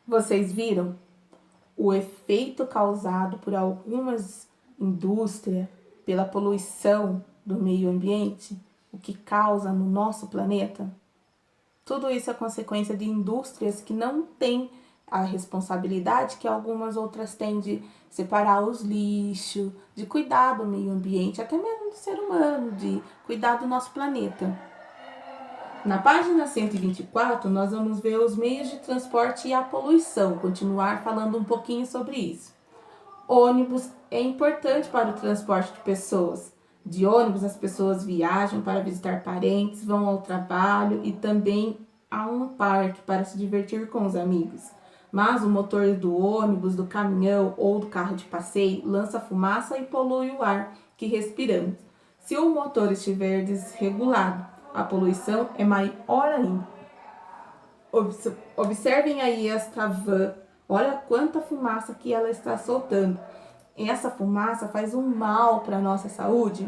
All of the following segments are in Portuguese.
Vocês viram o efeito causado por algumas indústrias, pela poluição do meio ambiente, o que causa no nosso planeta? Tudo isso é consequência de indústrias que não têm a responsabilidade que algumas outras têm de separar os lixos, de cuidar do meio ambiente, até mesmo do ser humano, de cuidar do nosso planeta. Na página 124, nós vamos ver os meios de transporte e a poluição, continuar falando um pouquinho sobre isso. Ônibus é importante para o transporte de pessoas. De ônibus, as pessoas viajam para visitar parentes, vão ao trabalho e também a um parque para se divertir com os amigos. Mas o motor do ônibus, do caminhão ou do carro de passeio lança fumaça e polui o ar que respiramos. Se o motor estiver desregulado, a poluição é maior ainda. Observem aí esta van. Olha quanta fumaça que ela está soltando. Essa fumaça faz um mal para a nossa saúde.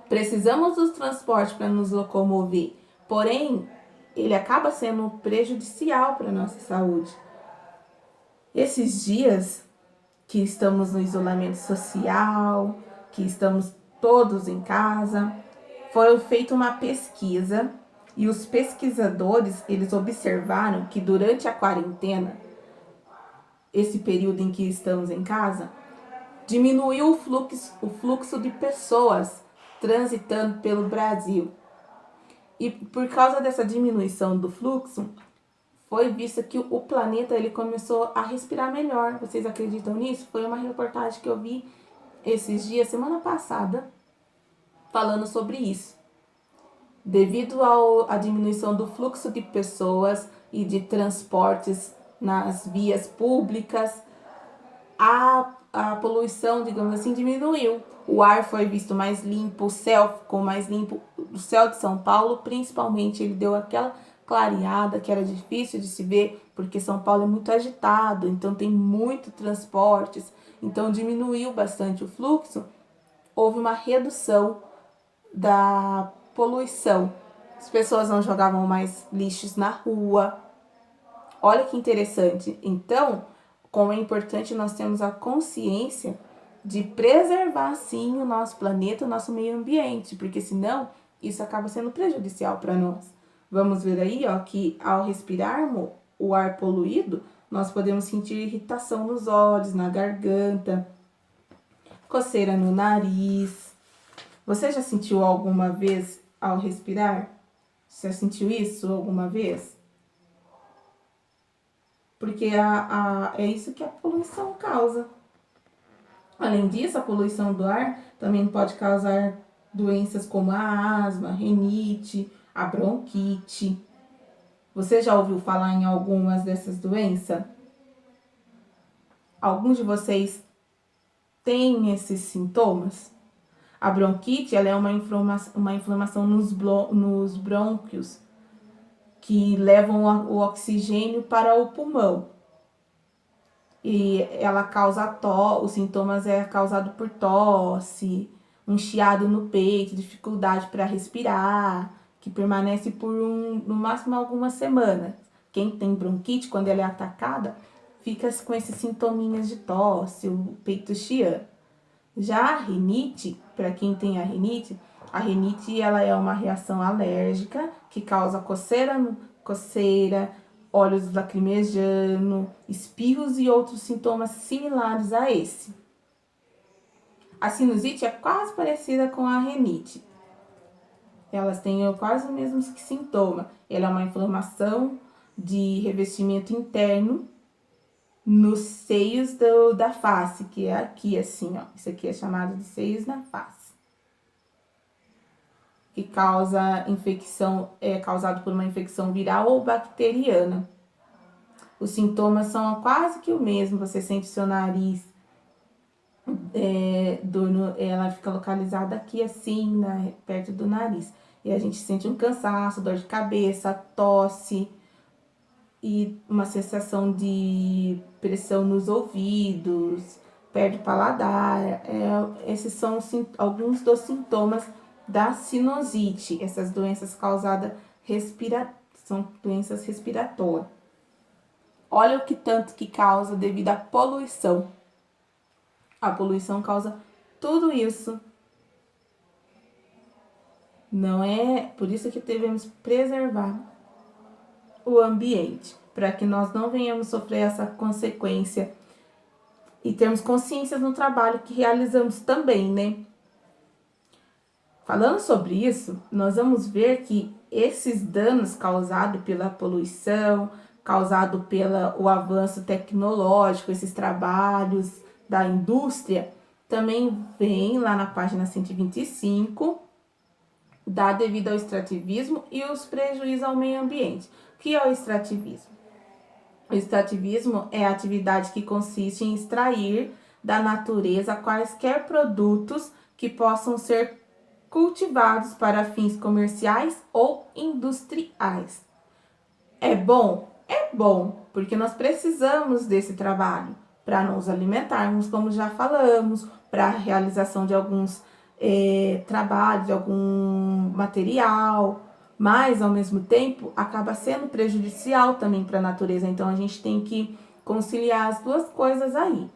Precisamos dos transportes para nos locomover, porém, ele acaba sendo prejudicial para a nossa saúde. Esses dias que estamos no isolamento social, que estamos todos em casa, foi feita uma pesquisa e os pesquisadores, eles observaram que durante a quarentena, esse período em que estamos em casa, diminuiu o fluxo de pessoas transitando pelo Brasil. E por causa dessa diminuição do fluxo, foi visto que o planeta ele começou a respirar melhor. Vocês acreditam nisso? Foi uma reportagem que eu vi esses dias, semana passada, falando sobre isso. Devido à diminuição do fluxo de pessoas e de transportes nas vias públicas, a poluição, digamos assim, diminuiu. O ar foi visto mais limpo, o céu ficou mais limpo. O céu de São Paulo, principalmente, ele deu aquela clareada que era difícil de se ver, porque São Paulo é muito agitado, então tem muito transportes, então diminuiu bastante o fluxo. Houve uma redução da poluição. As pessoas não jogavam mais lixos na rua. Olha que interessante. Então, como é importante nós termos a consciência de preservar sim o nosso planeta, o nosso meio ambiente, porque senão isso acaba sendo prejudicial para nós. Vamos ver aí, ó, que ao respirarmos o ar poluído, nós podemos sentir irritação nos olhos, na garganta, coceira no nariz. Você já sentiu alguma vez ao respirar? Você já sentiu isso alguma vez? Porque é isso que a poluição causa. Além disso, a poluição do ar também pode causar doenças como a asma, a rinite, a bronquite. Você já ouviu falar em algumas dessas doenças? Alguns de vocês têm esses sintomas? A bronquite ela é uma inflamação nos brônquios que levam o oxigênio para o pulmão. E ela causa os sintomas é causado por tosse, um chiado no peito, dificuldade para respirar, que permanece por no máximo algumas semanas. Quem tem bronquite, quando ela é atacada, fica com esses sintominhas de tosse, o peito chiando. Já a rinite, para quem tem a rinite ela é uma reação alérgica que causa coceira, olhos lacrimejando, espirros e outros sintomas similares a esse. A sinusite é quase parecida com a rinite. Elas têm quase os mesmos sintomas. Ela é uma inflamação de revestimento interno nos seios da face, que é aqui assim, ó. Isso aqui é chamado de seios na face. Que causa infecção, é causado por uma infecção viral ou bacteriana. Os sintomas são quase que o mesmo. Você sente seu nariz, ela fica localizada aqui assim, perto do nariz. E a gente sente um cansaço, dor de cabeça, tosse e uma sensação de pressão nos ouvidos, perde o paladar. Esses são alguns dos sintomas da sinusite. Essas doenças causadas são doenças respiratórias. Olha o que tanto que causa devido à poluição. A poluição causa tudo isso. Não é por isso que devemos preservar o ambiente, para que nós não venhamos sofrer essa consequência e termos consciência no trabalho que realizamos também, né? Falando sobre isso, nós vamos ver que esses danos causados pela poluição, causado pelo avanço tecnológico, esses trabalhos da indústria, também vem lá na página 125, dá devido ao extrativismo e os prejuízos ao meio ambiente. O que é o extrativismo? O extrativismo é a atividade que consiste em extrair da natureza quaisquer produtos que possam ser cultivados para fins comerciais ou industriais. É bom? É bom, porque nós precisamos desse trabalho para nos alimentarmos, como já falamos, para a realização de alguns trabalhos, de algum material, mas ao mesmo tempo acaba sendo prejudicial também para a natureza. Então a gente tem que conciliar as duas coisas aí.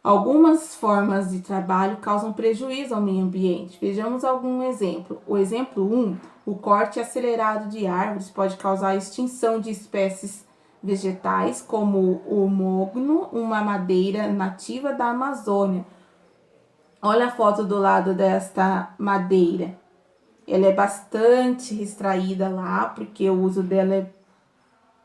Algumas formas de trabalho causam prejuízo ao meio ambiente. Vejamos algum exemplo. O exemplo 1, o corte acelerado de árvores pode causar a extinção de espécies vegetais, como o mogno, uma madeira nativa da Amazônia. Olha a foto do lado desta madeira. Ela é bastante extraída lá, porque o uso dela é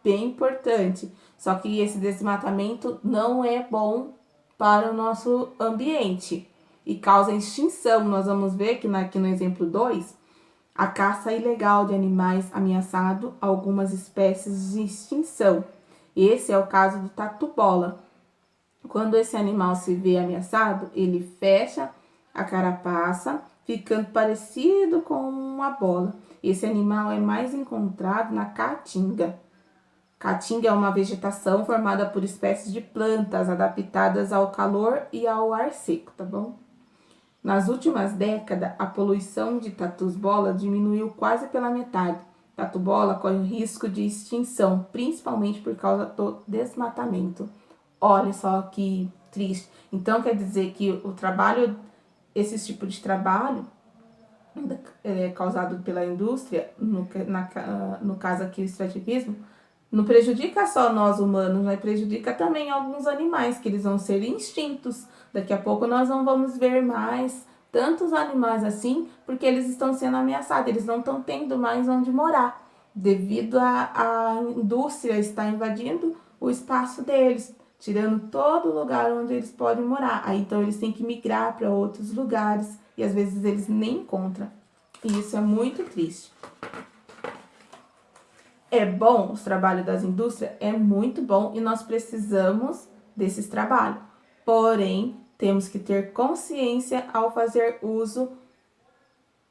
bem importante. Só que esse desmatamento não é bom para o nosso ambiente e causa extinção. Nós vamos ver que aqui no exemplo 2, a caça ilegal de animais ameaçados, algumas espécies de extinção. Esse é o caso do tatu-bola. Quando esse animal se vê ameaçado, ele fecha a carapaça, ficando parecido com uma bola. Esse animal é mais encontrado na caatinga. Caatinga é uma vegetação formada por espécies de plantas adaptadas ao calor e ao ar seco, tá bom? Nas últimas décadas, a poluição de tatus-bola diminuiu quase pela metade. Tatu-bola corre o risco de extinção, principalmente por causa do desmatamento. Olha só que triste. Então, quer dizer que o trabalho, esse tipo de trabalho causado pela indústria, no caso aqui o extrativismo, não prejudica só nós humanos, mas prejudica também alguns animais, que eles vão ser extintos. Daqui a pouco nós não vamos ver mais tantos animais assim, porque eles estão sendo ameaçados, eles não estão tendo mais onde morar, devido à indústria estar invadindo o espaço deles, tirando todo lugar onde eles podem morar. Aí então eles têm que migrar para outros lugares e às vezes eles nem encontram. E isso é muito triste. É bom os trabalhos das indústrias? É muito bom e nós precisamos desses trabalhos. Porém, temos que ter consciência ao fazer uso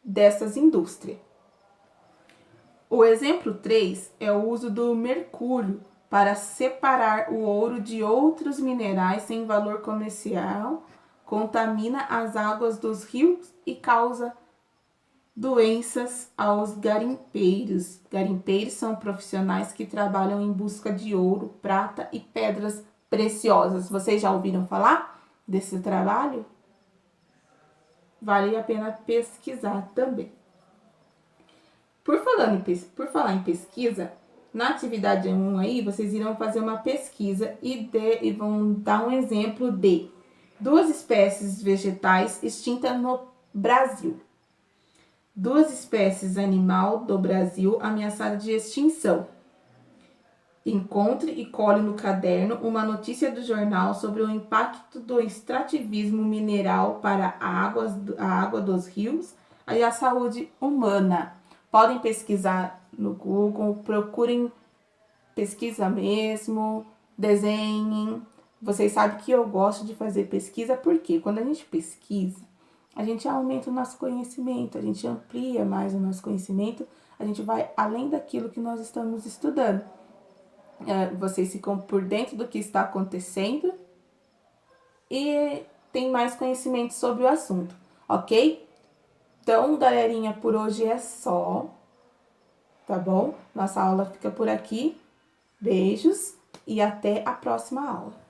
dessas indústrias. O exemplo 3 é o uso do mercúrio para separar o ouro de outros minerais sem valor comercial, contamina as águas dos rios e causa doenças aos garimpeiros. Garimpeiros são profissionais que trabalham em busca de ouro, prata e pedras preciosas. Vocês já ouviram falar desse trabalho? Vale a pena pesquisar também. Por falar em pesquisa, na atividade 1 aí, vocês irão fazer uma pesquisa e vão dar um exemplo de 2 espécies vegetais extintas no Brasil. 2 espécies animal do Brasil ameaçadas de extinção. Encontre e cole no caderno uma notícia do jornal sobre o impacto do extrativismo mineral para a água dos rios e a saúde humana. Podem pesquisar no Google, procurem pesquisa mesmo, desenhem. Vocês sabem que eu gosto de fazer pesquisa porque quando a gente pesquisa, a gente aumenta o nosso conhecimento, a gente amplia mais o nosso conhecimento, a gente vai além daquilo que nós estamos estudando. Vocês ficam por dentro do que está acontecendo e tem mais conhecimento sobre o assunto, ok? Então, galerinha, por hoje é só, tá bom? Nossa aula fica por aqui. Beijos e até a próxima aula.